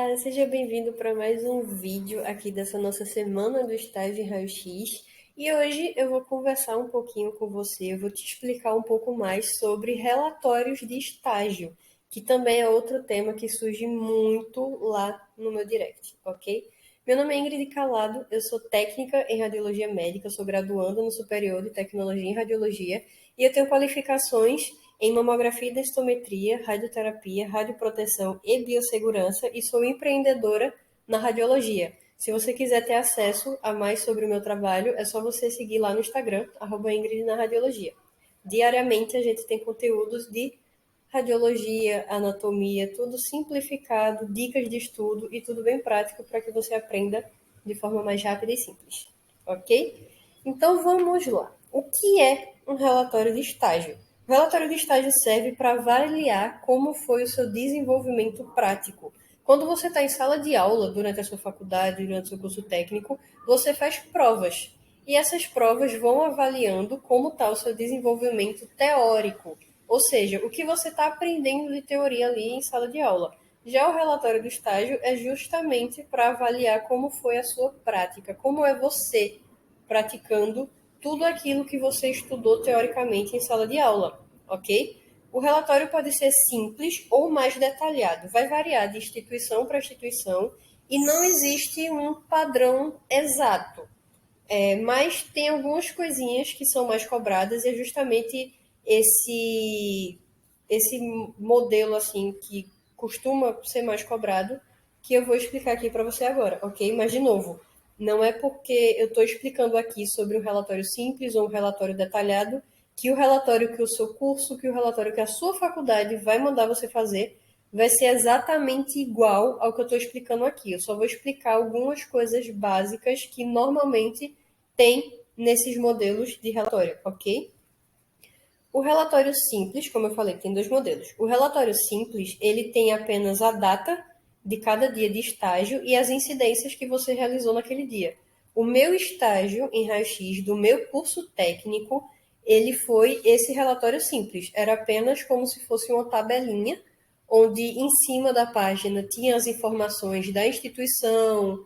Olá, seja bem-vindo para mais um vídeo aqui dessa nossa semana do estágio em raio-x. E hoje eu vou conversar um pouquinho com você, eu vou te explicar um pouco mais sobre relatórios de estágio, que também é outro tema que surge muito lá no meu direct, ok? Meu nome é Ingrid Calado, eu sou técnica em radiologia médica, sou graduanda no Superior de Tecnologia em Radiologia e eu tenho qualificações em mamografia e densitometria, radioterapia, radioproteção e biossegurança e sou empreendedora na radiologia. Se você quiser ter acesso a mais sobre o meu trabalho, é só você seguir lá no Instagram, @Ingrid na Radiologia. Diariamente a gente tem conteúdos de radiologia, anatomia, tudo simplificado, dicas de estudo e tudo bem prático para que você aprenda de forma mais rápida e simples, ok? Então vamos lá. O que é um relatório de estágio? O relatório de estágio serve para avaliar como foi o seu desenvolvimento prático. Quando você está em sala de aula, durante a sua faculdade, durante o seu curso técnico, você faz provas. E essas provas vão avaliando como está o seu desenvolvimento teórico. Ou seja, o que você está aprendendo de teoria ali em sala de aula. Já o relatório do estágio é justamente para avaliar como foi a sua prática, como é você praticando tudo aquilo que você estudou teoricamente em sala de aula, ok? O relatório pode ser simples ou mais detalhado, vai variar de instituição para instituição e não existe um padrão exato. Mas tem algumas coisinhas que são mais cobradas e é justamente esse modelo assim que costuma ser mais cobrado que eu vou explicar aqui para você agora, ok? Mas de novo, não é porque eu estou explicando aqui sobre um relatório simples ou um relatório detalhado que o relatório que o seu curso, que o relatório que a sua faculdade vai mandar você fazer vai ser exatamente igual ao que eu estou explicando aqui. Eu só vou explicar algumas coisas básicas que normalmente tem nesses modelos de relatório, ok? O relatório simples, como eu falei, tem dois modelos. O relatório simples, ele tem apenas a data de cada dia de estágio e as incidências que você realizou naquele dia. O meu estágio em raio-x do meu curso técnico, ele foi esse relatório simples. Era apenas como se fosse uma tabelinha, onde em cima da página tinha as informações da instituição,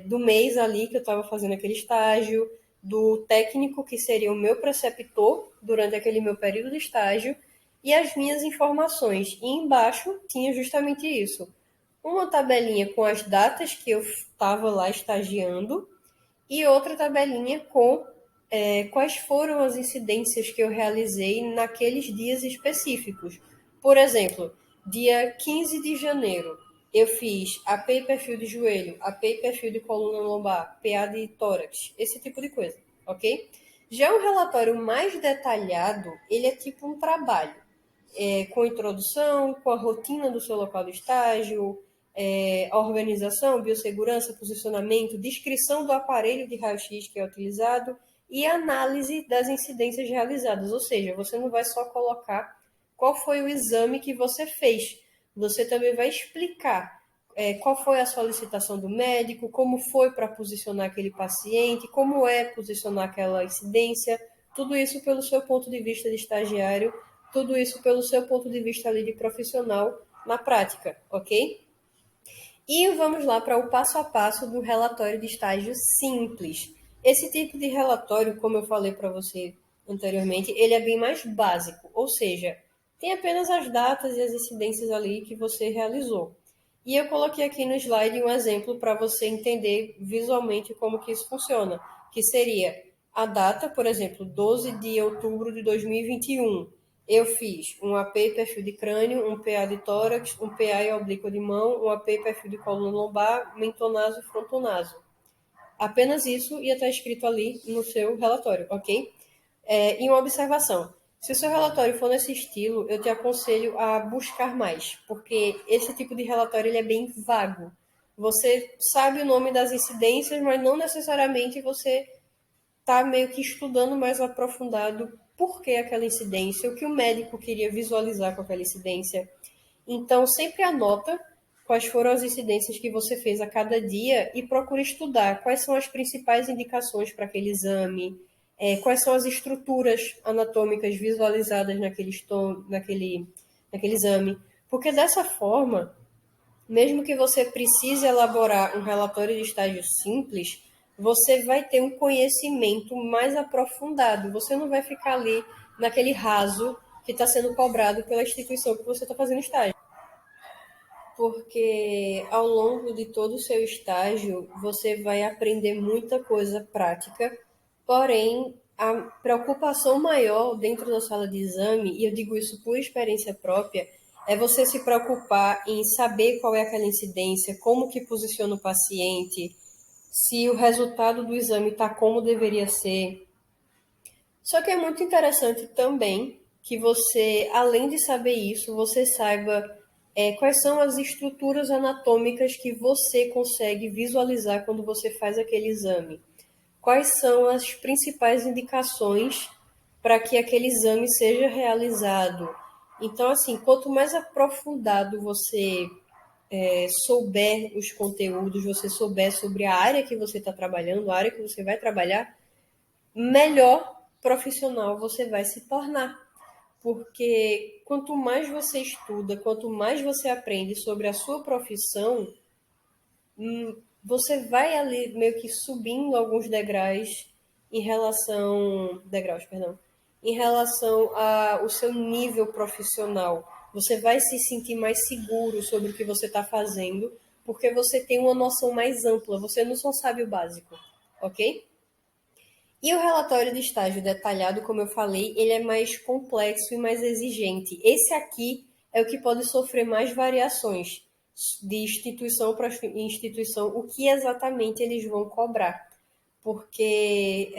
do mês ali que eu estava fazendo aquele estágio, do técnico que seria o meu preceptor durante aquele meu período de estágio e as minhas informações. E embaixo tinha justamente isso. Uma tabelinha com as datas que eu estava lá estagiando e outra tabelinha com quais foram as incidências que eu realizei naqueles dias específicos. Por exemplo, dia 15 de janeiro, eu fiz AP e perfil de joelho, AP e perfil de coluna lombar, PA de tórax, esse tipo de coisa, ok? Já o relatório mais detalhado, ele é tipo um trabalho, com introdução, com a rotina do seu local de estágio, a organização, biossegurança, posicionamento, descrição do aparelho de raio-x que é utilizado e análise das incidências realizadas. Ou seja, você não vai só colocar qual foi o exame que você fez, você também vai explicar qual foi a solicitação do médico, como foi para posicionar aquele paciente, como é posicionar aquela incidência, tudo isso pelo seu ponto de vista de estagiário, tudo isso pelo seu ponto de vista ali de profissional na prática, ok? E vamos lá para o passo a passo do relatório de estágio simples. Esse tipo de relatório, como eu falei para você anteriormente, ele é bem mais básico, ou seja, tem apenas as datas e as incidências ali que você realizou. E eu coloquei aqui no slide um exemplo para você entender visualmente como que isso funciona, que seria a data, por exemplo, 12 de outubro de 2021. Eu fiz um AP perfil de crânio, um PA de tórax, um PA e oblíqua de mão, um AP perfil de coluna lombar, mentonaso e frontonaso. Apenas isso ia estar escrito ali no seu relatório, ok? E uma observação. Se o seu relatório for nesse estilo, eu te aconselho a buscar mais, porque esse tipo de relatório ele é bem vago. Você sabe o nome das incidências, mas não necessariamente você está meio que estudando mais aprofundado por que aquela incidência, o que o médico queria visualizar com aquela incidência. Então, sempre anota quais foram as incidências que você fez a cada dia e procure estudar quais são as principais indicações para aquele exame, quais são as estruturas anatômicas visualizadas naquele exame. Porque dessa forma, Mesmo que você precise elaborar um relatório de estágio simples, você vai ter um conhecimento mais aprofundado. Você não vai ficar ali naquele raso que está sendo cobrado pela instituição que você está fazendo estágio. Porque ao longo de todo o seu estágio, você vai aprender muita coisa prática, porém, a preocupação maior dentro da sala de exame, e eu digo isso por experiência própria, é você se preocupar em saber qual é aquela incidência, como que posiciona o paciente, se o resultado do exame está como deveria ser. Só que é muito interessante também que você, além de saber isso, você saiba quais são as estruturas anatômicas que você consegue visualizar quando você faz aquele exame. Quais são as principais indicações para que aquele exame seja realizado. Então, assim, quanto mais aprofundado você souber os conteúdos, você souber sobre a área que você está trabalhando, a área que você vai trabalhar, melhor profissional você vai se tornar. Porque quanto mais você estuda, quanto mais você aprende sobre a sua profissão, você vai ali meio que subindo alguns degraus, perdão, em relação ao seu nível profissional. Você vai se sentir mais seguro sobre o que você está fazendo, porque você tem uma noção mais ampla, você não só sabe o básico, ok? E o relatório de estágio detalhado, como eu falei, ele é mais complexo e mais exigente. Esse aqui é o que pode sofrer mais variações de instituição para instituição, o que exatamente eles vão cobrar. Porque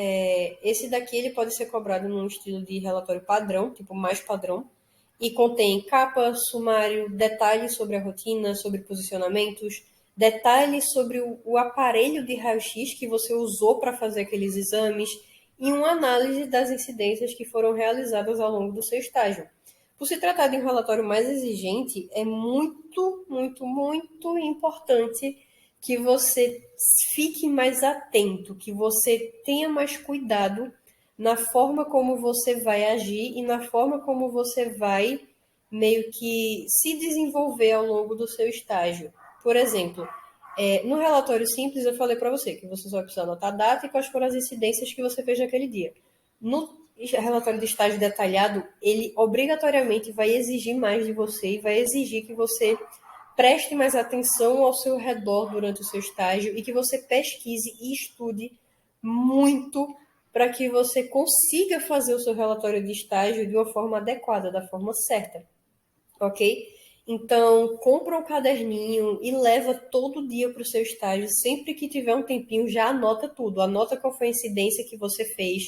esse daqui ele pode ser cobrado num estilo de relatório padrão, tipo mais padrão, e contém capa, sumário, detalhes sobre a rotina, sobre posicionamentos, detalhes sobre o aparelho de raio-x que você usou para fazer aqueles exames e uma análise das incidências que foram realizadas ao longo do seu estágio. Por se tratar de um relatório mais exigente, é muito, muito, muito importante que você fique mais atento, que você tenha mais cuidado na forma como você vai agir e na forma como você vai meio que se desenvolver ao longo do seu estágio. Por exemplo, no relatório simples eu falei para você que você só vai precisar anotar a data e quais foram as incidências que você fez naquele dia. No relatório de estágio detalhado, ele obrigatoriamente vai exigir mais de você e vai exigir que você preste mais atenção ao seu redor durante o seu estágio e que você pesquise e estude muito para que você consiga fazer o seu relatório de estágio de uma forma adequada, da forma certa, ok? Então, compra um caderninho e leva todo dia para o seu estágio. Sempre que tiver um tempinho, já anota tudo. Anota qual foi a incidência que você fez,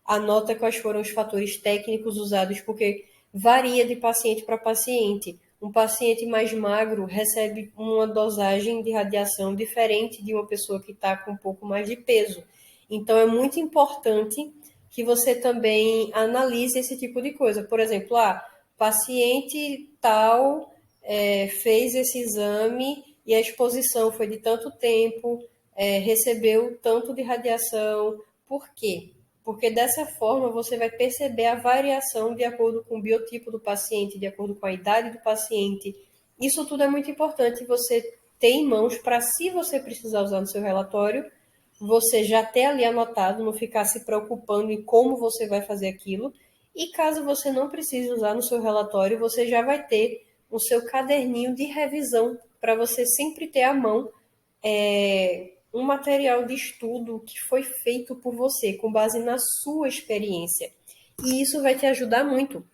anota quais foram os fatores técnicos usados, porque varia de paciente para paciente. Um paciente mais magro recebe uma dosagem de radiação diferente de uma pessoa que está com um pouco mais de peso. Então, é muito importante que você também analise esse tipo de coisa. Por exemplo, paciente tal fez esse exame e a exposição foi de tanto tempo, recebeu tanto de radiação. Por quê? Porque dessa forma você vai perceber a variação de acordo com o biotipo do paciente, de acordo com a idade do paciente. Isso tudo é muito importante você ter em mãos para, se você precisar usar no seu relatório, você já ter ali anotado, não ficar se preocupando em como você vai fazer aquilo. E caso você não precise usar no seu relatório, você já vai ter o seu caderninho de revisão para você sempre ter à mão um material de estudo que foi feito por você, com base na sua experiência. E isso vai te ajudar muito,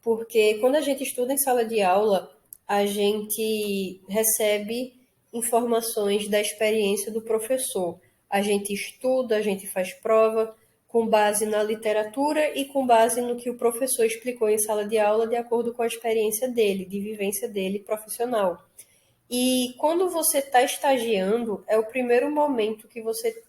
porque quando a gente estuda em sala de aula, a gente recebe informações da experiência do professor. A gente estuda, a gente faz prova com base na literatura e com base no que o professor explicou em sala de aula, de acordo com a experiência dele, de vivência dele profissional. E quando você está estagiando, é o primeiro momento que você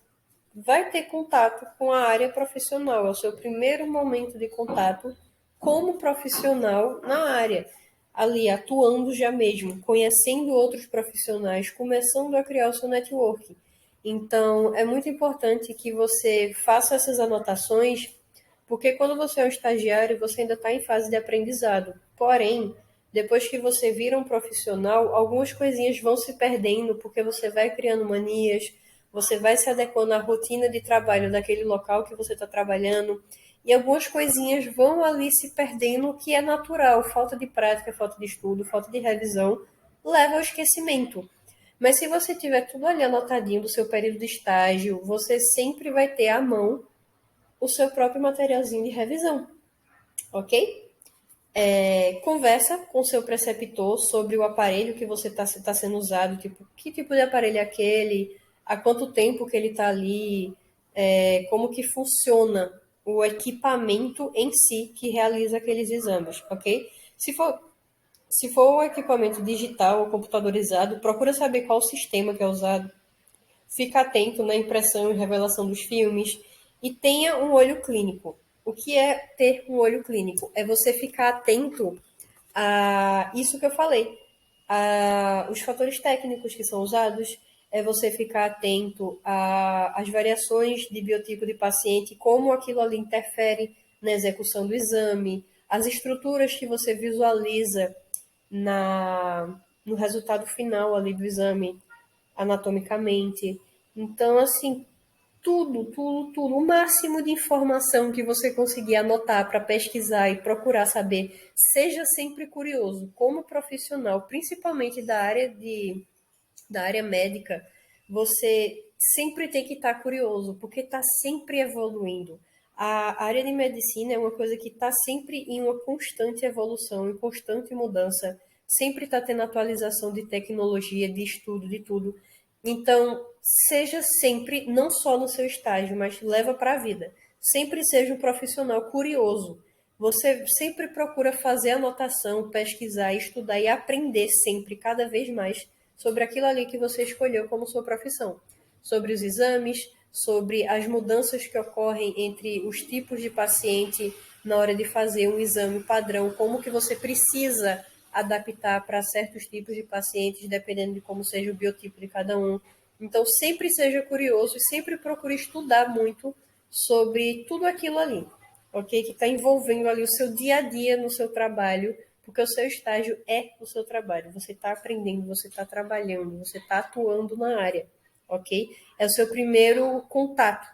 vai ter contato com a área profissional, é o seu primeiro momento de contato como profissional na área, ali atuando já mesmo, conhecendo outros profissionais, começando a criar o seu network. Então, é muito importante que você faça essas anotações, porque quando você é um estagiário, você ainda está em fase de aprendizado. Porém, depois que você vira um profissional, algumas coisinhas vão se perdendo, porque você vai criando manias, você vai se adequando à rotina de trabalho daquele local que você está trabalhando, e algumas coisinhas vão ali se perdendo, o que é natural, falta de prática, falta de estudo, falta de revisão, leva ao esquecimento. Mas se você tiver tudo ali anotadinho do seu período de estágio, você sempre vai ter à mão o seu próprio materialzinho de revisão, ok? Conversa com o seu preceptor sobre o aparelho que você está sendo usado, tipo, que tipo de aparelho é aquele, há quanto tempo que ele está ali, como que funciona o equipamento em si que realiza aqueles exames, ok? Se for um equipamento digital ou computadorizado, procura saber qual o sistema que é usado, fica atento na impressão e revelação dos filmes e tenha um olho clínico. O que é ter um olho clínico? É você ficar atento a isso que eu falei, a os fatores técnicos que são usados, é você ficar atento às variações de biotipo de paciente, como aquilo ali interfere na execução do exame, as estruturas que você visualiza no resultado final ali do exame anatomicamente. Então, assim, tudo, tudo, tudo, o máximo de informação que você conseguir anotar para pesquisar e procurar saber, seja sempre curioso, como profissional, principalmente da área médica, você sempre tem que estar curioso, porque está sempre evoluindo. A área de medicina é uma coisa que está sempre em uma constante evolução, em constante mudança, sempre está tendo atualização de tecnologia, de estudo, de tudo. Então, seja sempre, não só no seu estágio, mas leva para a vida. Sempre seja um profissional curioso. Você sempre procura fazer anotação, pesquisar, estudar e aprender sempre, cada vez mais, sobre aquilo ali que você escolheu como sua profissão. Sobre os exames, sobre as mudanças que ocorrem entre os tipos de paciente na hora de fazer um exame padrão, como que você precisa adaptar para certos tipos de pacientes, dependendo de como seja o biotipo de cada um. Então, sempre seja curioso e sempre procure estudar muito sobre tudo aquilo ali, ok? Que está envolvendo ali o seu dia a dia no seu trabalho, porque o seu estágio é o seu trabalho. Você está aprendendo, você está trabalhando, você está atuando na área, ok? É o seu primeiro contato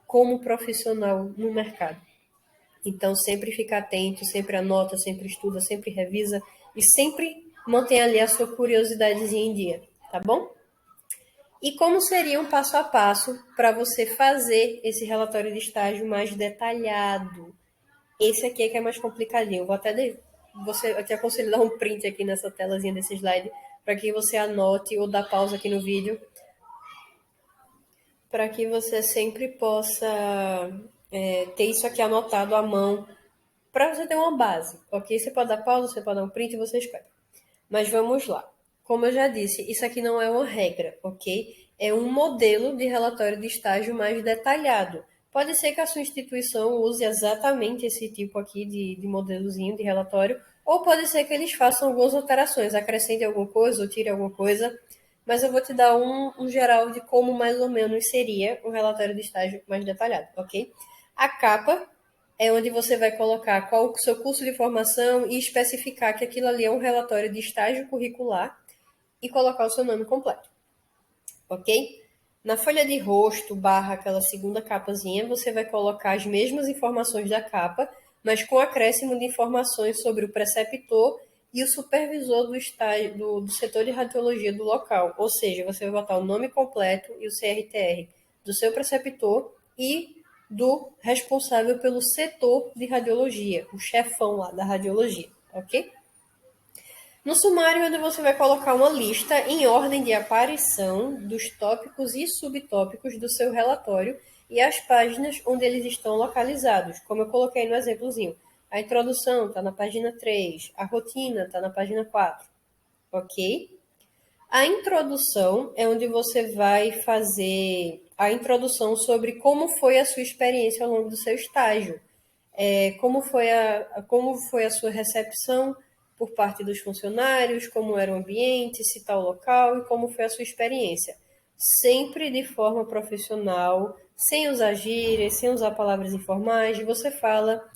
como profissional no mercado. Então, sempre fica atento, sempre anota, sempre estuda, sempre revisa e sempre mantém ali a sua curiosidadezinha em dia, tá bom? E como seria um passo a passo para você fazer esse relatório de estágio mais detalhado? Esse aqui é que é mais complicadinho. Eu te aconselho a dar um print aqui nessa telazinha desse slide para que você anote ou dá pausa aqui no vídeo para que você sempre possa ter isso aqui anotado à mão para você ter uma base, ok? Você pode dar pausa, você pode dar um print e você escreve. Mas vamos lá. Como eu já disse, isso aqui não é uma regra, ok? É um modelo de relatório de estágio mais detalhado. Pode ser que a sua instituição use exatamente esse tipo aqui de modelozinho de relatório, ou pode ser que eles façam algumas alterações, acrescentem alguma coisa ou tirem alguma coisa, mas eu vou te dar um geral de como mais ou menos seria um relatório de estágio mais detalhado, ok? A capa é onde você vai colocar qual o seu curso de formação e especificar que aquilo ali é um relatório de estágio curricular e colocar o seu nome completo, ok? Na folha de rosto, barra aquela segunda capazinha, você vai colocar as mesmas informações da capa, mas com acréscimo de informações sobre o preceptor e o supervisor do estágio do setor de radiologia do local. Ou seja, você vai botar o nome completo e o CRTR do seu preceptor e do responsável pelo setor de radiologia, o chefão lá da radiologia, ok? No sumário, onde você vai colocar uma lista em ordem de aparição dos tópicos e subtópicos do seu relatório e as páginas onde eles estão localizados, como eu coloquei no exemplozinho. A introdução está na página 3, a rotina está na página 4, ok? A introdução é onde você vai fazer a introdução sobre como foi a sua experiência ao longo do seu estágio, como foi a sua recepção por parte dos funcionários, como era o ambiente, se está o local e como foi a sua experiência. Sempre de forma profissional, sem usar gírias, sem usar palavras informais, você fala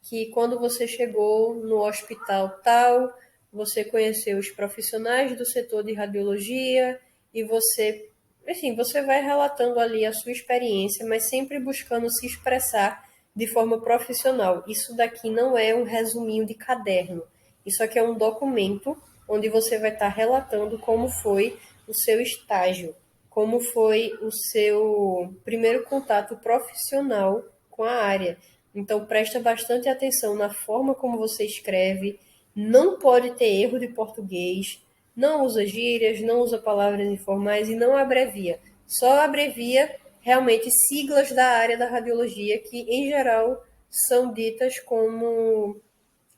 que quando você chegou no hospital tal, você conhecer os profissionais do setor de radiologia e você, enfim, você vai relatando ali a sua experiência, mas sempre buscando se expressar de forma profissional. Isso daqui não é um resuminho de caderno. Isso aqui é um documento onde você vai estar relatando como foi o seu estágio, como foi o seu primeiro contato profissional com a área. Então, presta bastante atenção na forma como você escreve. Não pode ter erro de português. Não usa gírias, não usa palavras informais e não abrevia. Só abrevia realmente siglas da área da radiologia que, em geral, são ditas como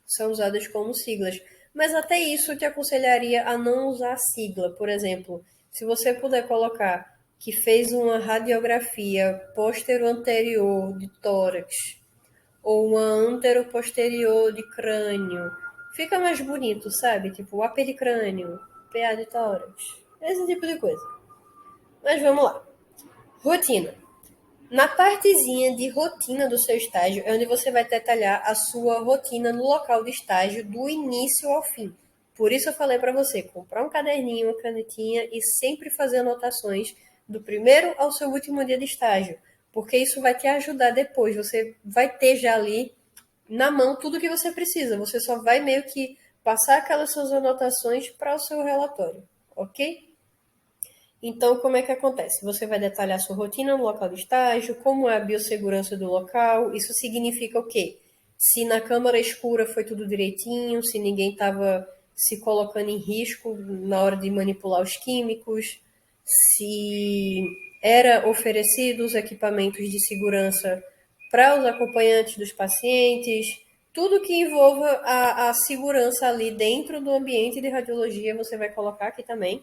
são usadas como siglas. Mas até isso eu te aconselharia a não usar a sigla. Por exemplo, se você puder colocar que fez uma radiografia postero-anterior de tórax ou uma antero-posterior de crânio, fica mais bonito, sabe? Tipo, AP de crânio, PA de tórax, esse tipo de coisa. Mas vamos lá. Rotina. Na partezinha de rotina do seu estágio é onde você vai detalhar a sua rotina no local de estágio do início ao fim. Por isso eu falei para você comprar um caderninho, uma canetinha e sempre fazer anotações do primeiro ao seu último dia de estágio, porque isso vai te ajudar depois. Você vai ter já ali na mão tudo que você precisa. Você só vai meio que passar aquelas suas anotações para o seu relatório, ok? Então, como é que acontece? Você vai detalhar sua rotina no local de estágio, como é a biossegurança do local. Isso significa o quê? Se na câmara escura foi tudo direitinho, se ninguém estava se colocando em risco na hora de manipular os químicos, se era oferecido os equipamentos de segurança para os acompanhantes dos pacientes, tudo que envolva a segurança ali dentro do ambiente de radiologia, você vai colocar aqui também.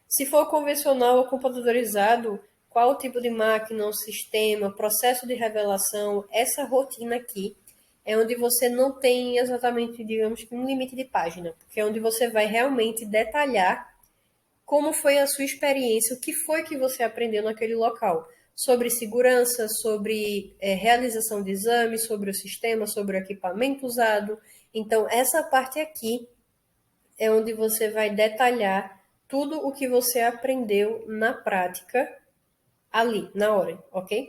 Se for convencional ou computadorizado, qual o tipo de máquina, o sistema, processo de revelação, essa rotina aqui é onde você não tem exatamente, digamos que um limite de página, porque é onde você vai realmente detalhar como foi a sua experiência, o que foi que você aprendeu naquele local, sobre segurança, sobre realização de exames, sobre o sistema, sobre o equipamento usado. Então, essa parte aqui é onde você vai detalhar tudo o que você aprendeu na prática ali, na hora, ok?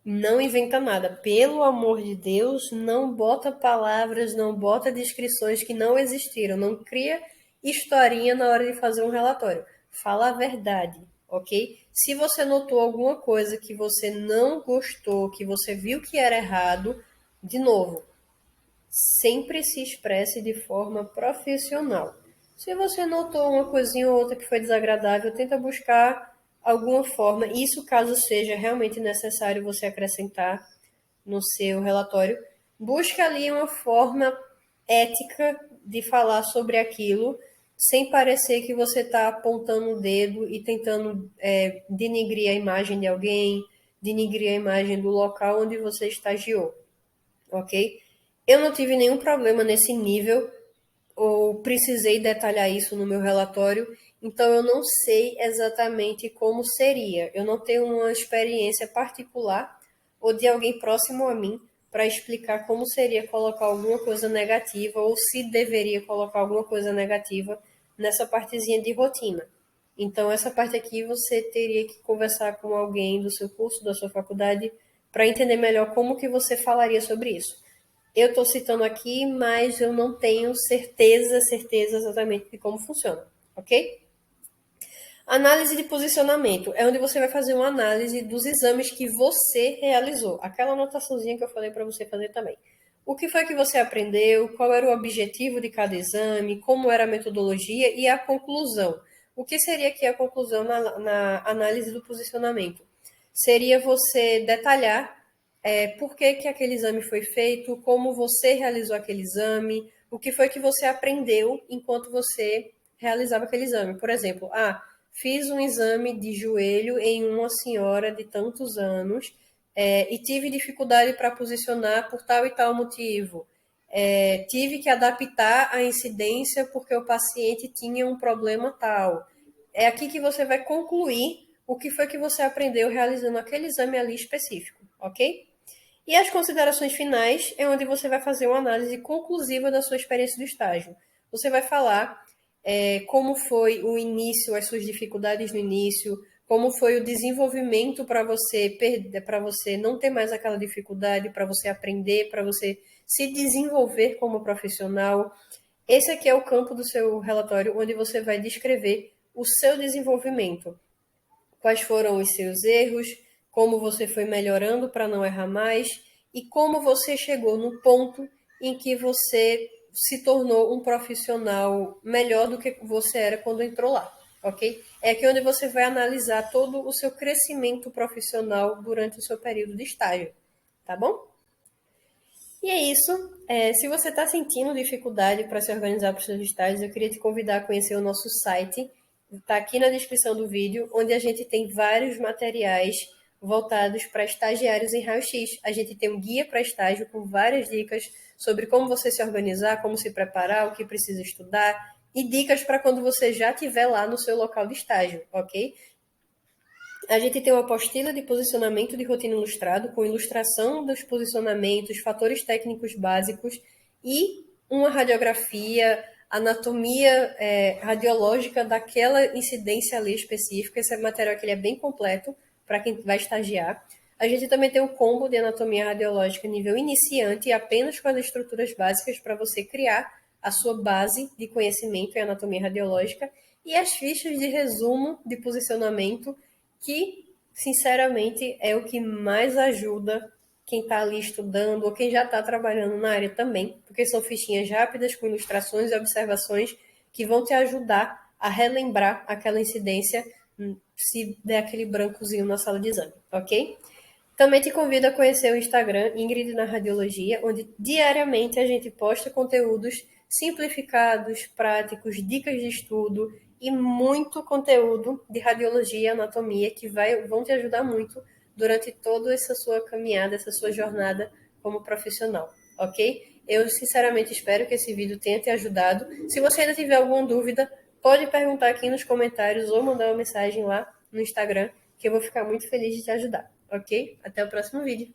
Não inventa nada. Pelo amor de Deus, não bota palavras, não bota descrições que não existiram. Não cria historinha na hora de fazer um relatório. Fala a verdade, ok? Se você notou alguma coisa que você não gostou, que você viu que era errado, de novo, sempre se expresse de forma profissional. Se você notou uma coisinha ou outra que foi desagradável, tenta buscar alguma forma, isso caso seja realmente necessário você acrescentar no seu relatório, busque ali uma forma ética de falar sobre aquilo, sem parecer que você está apontando o dedo e tentando denigrir a imagem de alguém, denigrir a imagem do local onde você estagiou, ok? Eu não tive nenhum problema nesse nível, ou precisei detalhar isso no meu relatório, então eu não sei exatamente como seria. Eu não tenho uma experiência particular ou de alguém próximo a mim para explicar como seria colocar alguma coisa negativa ou se deveria colocar alguma coisa negativa nessa partezinha de rotina. Então, essa parte aqui você teria que conversar com alguém do seu curso, da sua faculdade, para entender melhor como que você falaria sobre isso. Eu estou citando aqui, mas eu não tenho certeza exatamente de como funciona, ok? Análise de posicionamento é onde você vai fazer uma análise dos exames que você realizou. Aquela anotaçãozinha que eu falei para você fazer também. O que foi que você aprendeu? Qual era o objetivo de cada exame? Como era a metodologia e a conclusão? O que seria aqui a conclusão na análise do posicionamento? Seria você detalhar por que, que aquele exame foi feito, como você realizou aquele exame, o que foi que você aprendeu enquanto você realizava aquele exame. Por exemplo, fiz um exame de joelho em uma senhora de tantos anos e tive dificuldade para posicionar por tal e tal motivo. Tive que adaptar a incidência porque o paciente tinha um problema tal. É aqui que você vai concluir o que foi que você aprendeu realizando aquele exame ali específico, ok? E as considerações finais é onde você vai fazer uma análise conclusiva da sua experiência do estágio. Você vai falar como foi o início, as suas dificuldades no início, como foi o desenvolvimento para você não ter mais aquela dificuldade, para você aprender, para você se desenvolver como profissional. Esse aqui é o campo do seu relatório, onde você vai descrever o seu desenvolvimento. Quais foram os seus erros, como você foi melhorando para não errar mais e como você chegou no ponto em que você se tornou um profissional melhor do que você era quando entrou lá, ok? É aqui onde você vai analisar todo o seu crescimento profissional durante o seu período de estágio, tá bom? E é isso. Se você está sentindo dificuldade para se organizar para os seus estágios, eu queria te convidar a conhecer o nosso site. Está aqui na descrição do vídeo, onde a gente tem vários materiais voltados para estagiários em raio-x. A gente tem um guia para estágio com várias dicas sobre como você se organizar, como se preparar, o que precisa estudar e dicas para quando você já estiver lá no seu local de estágio, ok? A gente tem uma apostila de posicionamento de rotina ilustrado, com ilustração dos posicionamentos, fatores técnicos básicos e uma radiografia, anatomia radiológica daquela incidência ali específica. Esse material aqui ele é bem completo para quem vai estagiar. A gente também tem um combo de anatomia radiológica nível iniciante, apenas com as estruturas básicas para você criar a sua base de conhecimento em anatomia radiológica e as fichas de resumo de posicionamento que, sinceramente, é o que mais ajuda quem está ali estudando ou quem já está trabalhando na área também, porque são fichinhas rápidas com ilustrações e observações que vão te ajudar a relembrar aquela incidência se der aquele brancozinho na sala de exame, ok? Também te convido a conhecer o Instagram Ingrid na Radiologia, onde diariamente a gente posta conteúdos simplificados, práticos, dicas de estudo e muito conteúdo de radiologia e anatomia que vão te ajudar muito durante toda essa sua caminhada, essa sua jornada como profissional, ok? Eu sinceramente espero que esse vídeo tenha te ajudado. Se você ainda tiver alguma dúvida, pode perguntar aqui nos comentários ou mandar uma mensagem lá no Instagram, que eu vou ficar muito feliz de te ajudar, ok? Até o próximo vídeo.